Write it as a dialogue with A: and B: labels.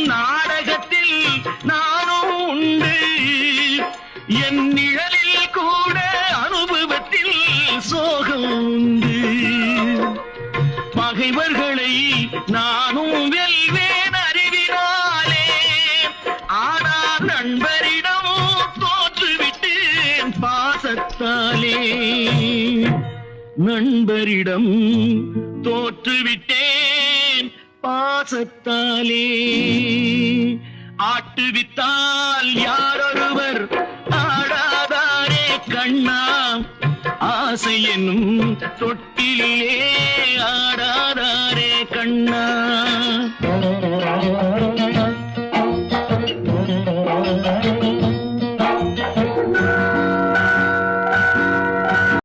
A: நாடகத்தில் நானும் உண்டு. என் நிழலில் கூட அனுபவத்தில் சோகம் உண்டு. பகைவர்களை நானும் வெல்வேன் அறிவினாலே. ஆனால் நண்பரிடம் தோற்றுவிட்டேன் பாசத்தாலே. நண்பரிடம் தோற்றுவிட்டேன் பாசத்தாலே. ஆட்டுவித்தால் யாரொருவர் ஆடாதாரே கண்ணா. ஆசை என்னும் தொட்டிலே ஆடாதாரே கண்ணா.